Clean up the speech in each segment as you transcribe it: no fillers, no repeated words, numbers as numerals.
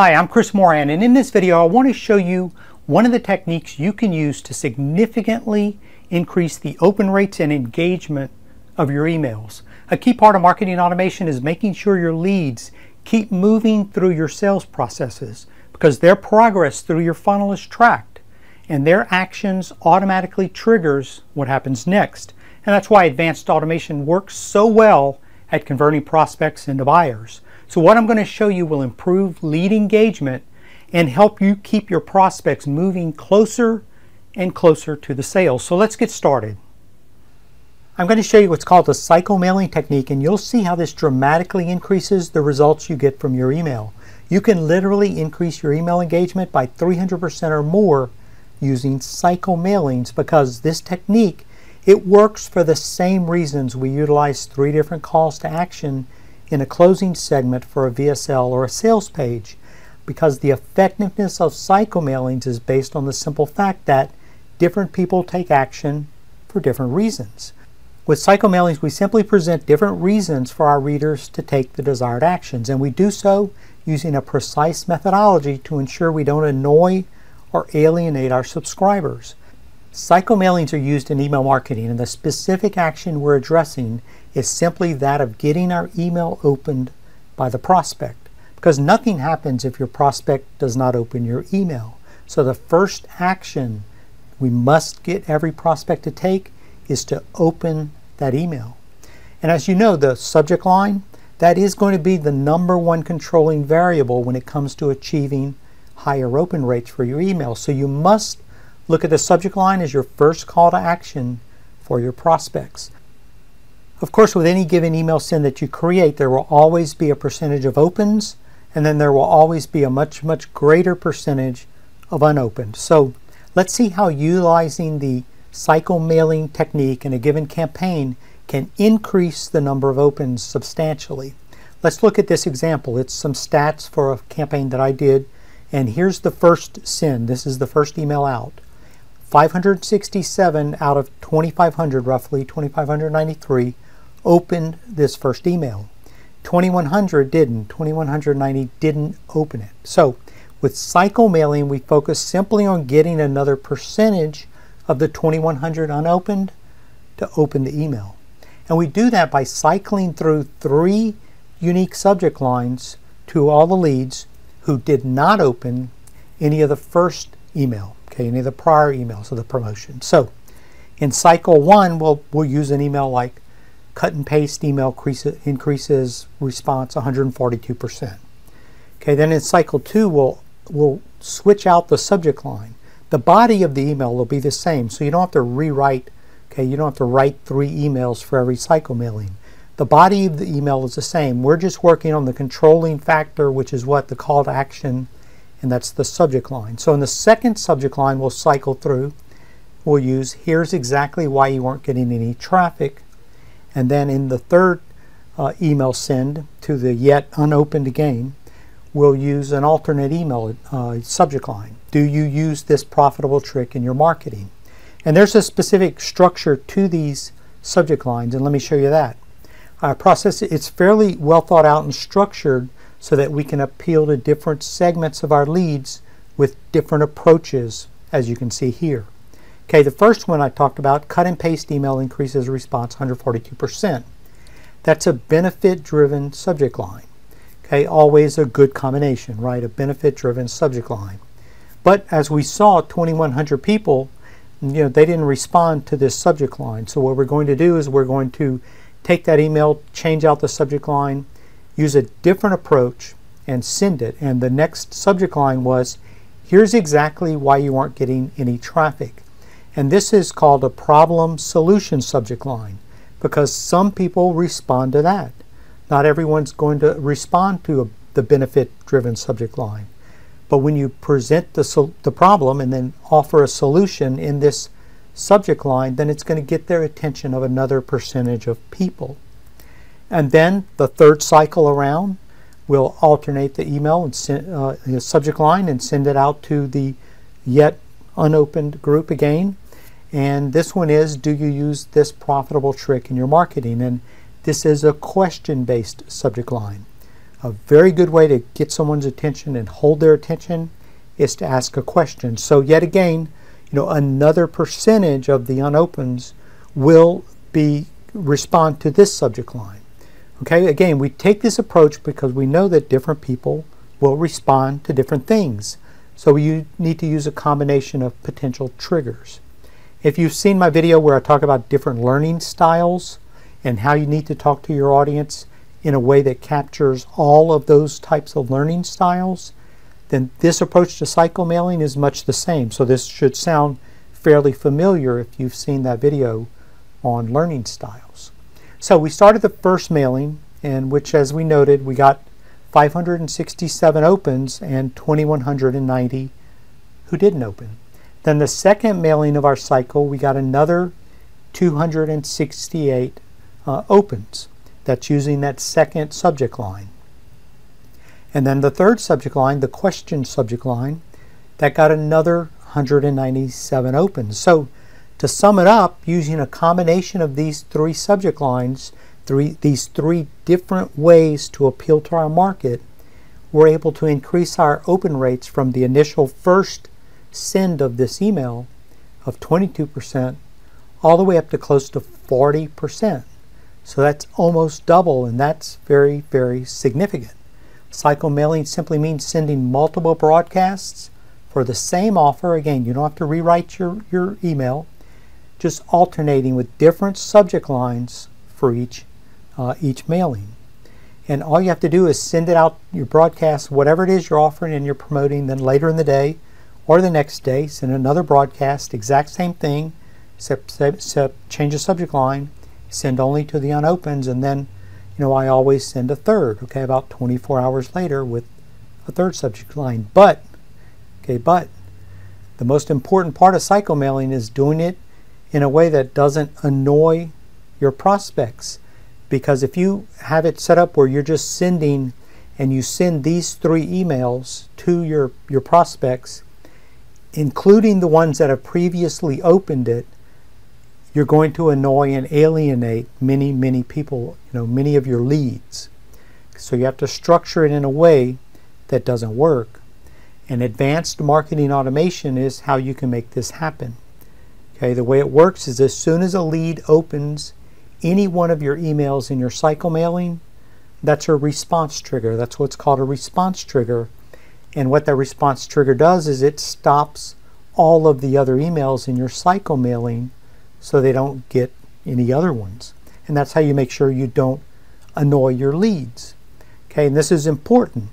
Hi, I'm Chris Moran, and in this video I want to show you one of the techniques you can use to significantly increase the open rates and engagement of your emails. A key part of marketing automation is making sure your leads keep moving through your sales processes, because their progress through your funnel is tracked and their actions automatically triggers what happens next. And that's why advanced automation works so well at converting prospects into buyers. So what I'm going to show you will improve lead engagement and help you keep your prospects moving closer and closer to the sale. So let's get started. I'm going to show you what's called the cycle mailing technique, and you'll see how this dramatically increases the results you get from your email. You can literally increase your email engagement by 300% or more using cycle mailings, because this technique, it works for the same reasons we utilize 3 different calls to action in a closing segment for a VSL or a sales page, because the effectiveness of cycle mailings is based on the simple fact that different people take action for different reasons. With cycle mailings, we simply present different reasons for our readers to take the desired actions, and we do so using a precise methodology to ensure we don't annoy or alienate our subscribers. Cycle mailings are used in email marketing, and the specific action we're addressing is simply that of getting our email opened by the prospect, because nothing happens if your prospect does not open your email. So the first action we must get every prospect to take is to open that email. And as you know, the subject line, that is going to be the #1 controlling variable when it comes to achieving higher open rates for your email. So you must look at the subject line as your first call to action for your prospects. Of course, with any given email send that you create, there will always be a percentage of opens, and then there will always be a much greater percentage of unopened. So let's see how utilizing the cycle mailing technique in a given campaign can increase the number of opens substantially. Let's look at this example. It's some stats for a campaign that I did, and here's the first send. This is the first email out. 567 out of 2,500, roughly 2,593, opened this first email. 2,100 didn't. 2,190 didn't open it. So with cycle mailing, we focus simply on getting another percentage of the 2,100 unopened to open the email. And we do that by cycling through 3 unique subject lines to all the leads who did not open any of the first email, okay, any of the prior emails of the promotion. So in cycle 1, we'll use an email like cut and paste email increases response 142%. Okay, then in cycle 2, we'll switch out the subject line. The body of the email will be the same, so you don't have to rewrite, okay, you don't have to write 3 emails for every cycle mailing. The body of the email is the same. We're just working on the controlling factor, which is what? The call to action, and that's the subject line. So in the second subject line, we'll cycle through. We'll use, here's exactly why you weren't getting any traffic. And then in the third email send to the yet unopened again, we'll use an alternate email subject line. Do you use this profitable trick in your marketing? And there's a specific structure to these subject lines, and let me show you that. Our process, it's fairly well thought out and structured so that we can appeal to different segments of our leads with different approaches, as you can see here. Okay, the first one I talked about, cut and paste email increases response 142%. That's a benefit-driven subject line. Okay, always a good combination, right? A benefit-driven subject line. But as we saw, 2,100 people, they didn't respond to this subject line. So what we're going to do is we're going to take that email, change out the subject line, use a different approach, and send it. And the next subject line was, here's exactly why you aren't getting any traffic. And this is called a problem solution subject line, because some people respond to that. Not everyone's going to respond to the benefit-driven subject line. But when you present the problem and then offer a solution in this subject line, then it's going to get their attention of another percentage of people. And then the third cycle around, we'll alternate the email and the subject line and send it out to the yet unopened group again. And this one is, do you use this profitable trick in your marketing? And this is a question-based subject line. A very good way to get someone's attention and hold their attention is to ask a question. So yet again, another percentage of the unopens will respond to this subject line. Okay, again, we take this approach because we know that different people will respond to different things. So you need to use a combination of potential triggers. If you've seen my video where I talk about different learning styles and how you need to talk to your audience in a way that captures all of those types of learning styles, then this approach to cycle mailing is much the same. So this should sound fairly familiar if you've seen that video on learning styles. So we started the first mailing, in which, as we noted, we got 567 opens and 2,190 who didn't open. Then the second mailing of our cycle, we got another 268 opens. That's using that second subject line. And then the third subject line, the question subject line, that got another 197 opens. So to sum it up, using a combination of these three subject lines, these three different ways to appeal to our market, we're able to increase our open rates from the initial first send of this email of 22% all the way up to close to 40%. So that's almost double, and that's very, very significant. Cycle mailing simply means sending multiple broadcasts for the same offer. Again, you don't have to rewrite your email, just alternating with different subject lines for each mailing. And all you have to do is send it out, your broadcast, whatever it is you're offering and you're promoting, then later in the day or the next day, send another broadcast, exact same thing, except change the subject line, send only to the unopens, and then I always send a third, about 24 hours later with a third subject line. But the most important part of cycle mailing is doing it in a way that doesn't annoy your prospects. Because if you have it set up where you're just sending, and you send these three emails to your prospects, including the ones that have previously opened it, you're going to annoy and alienate many people, many of your leads. So you have to structure it in a way that doesn't work. And advanced marketing automation is how you can make this happen. Okay, the way it works is as soon as a lead opens any one of your emails in your cycle mailing, that's a response trigger. That's what's called a response trigger. And what that response trigger does is it stops all of the other emails in your cycle mailing so they don't get any other ones. And that's how you make sure you don't annoy your leads. Okay, and this is important.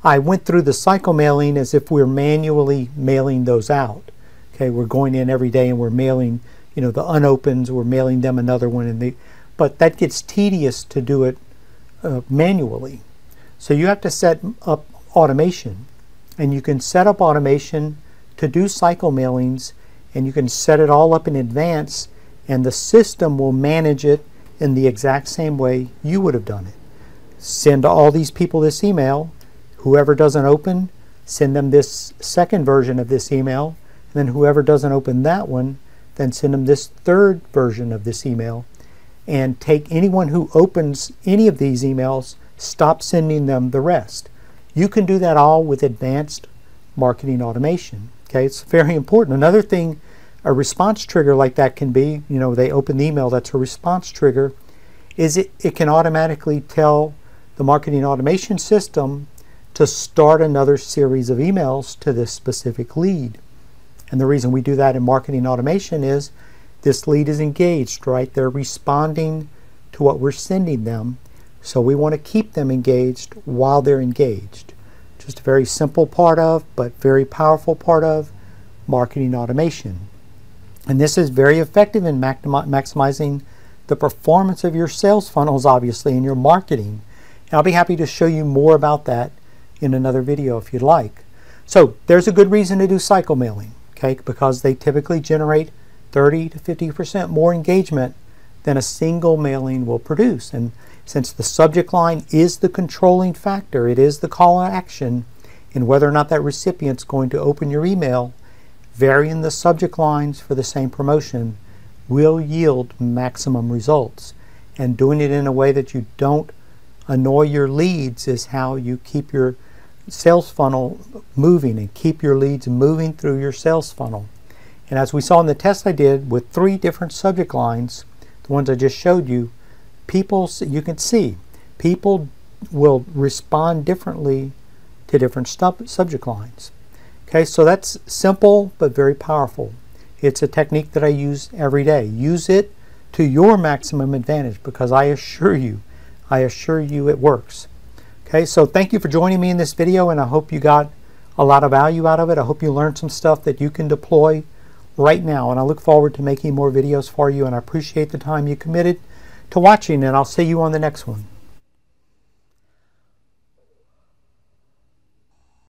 I went through the cycle mailing as if we're manually mailing those out. Okay, we're going in every day and we're mailing, the unopens, we're mailing them another one, but that gets tedious to do it manually. So you have to set up automation, and you can set up automation to do cycle mailings, and you can set it all up in advance, and the system will manage it in the exact same way you would have done it. Send all these people this email. Whoever doesn't open, send them this second version of this email, and then whoever doesn't open that one, then send them this third version of this email. And take anyone who opens any of these emails, stop sending them the rest. You can do that all with advanced marketing automation. Okay, it's very important. Another thing a response trigger like that can be, they open the email, that's a response trigger, is it can automatically tell the marketing automation system to start another series of emails to this specific lead. And the reason we do that in marketing automation is this lead is engaged, right? They're responding to what we're sending them. So we want to keep them engaged while they're engaged. Just a very simple part of, but very powerful part of marketing automation. And this is very effective in maximizing the performance of your sales funnels, obviously, in your marketing. And I'll be happy to show you more about that in another video if you'd like. So there's a good reason to do cycle mailing, okay? Because they typically generate 30 to 50% more engagement than a single mailing will produce. And since the subject line is the controlling factor, it is the call to action in whether or not that recipient's going to open your email, varying the subject lines for the same promotion will yield maximum results. And doing it in a way that you don't Annoy your leads is how you keep your sales funnel moving and keep your leads moving through your sales funnel. And as we saw in the test I did with 3 different subject lines, the ones I just showed you, you can see people will respond differently to different subject lines. Okay, so that's simple but very powerful. It's a technique that I use every day. Use it to your maximum advantage, because I assure you it works. Okay, so thank you for joining me in this video, and I hope you got a lot of value out of it. I hope you learned some stuff that you can deploy right now, and I look forward to making more videos for you, and I appreciate the time you committed to watching, and I'll see you on the next one.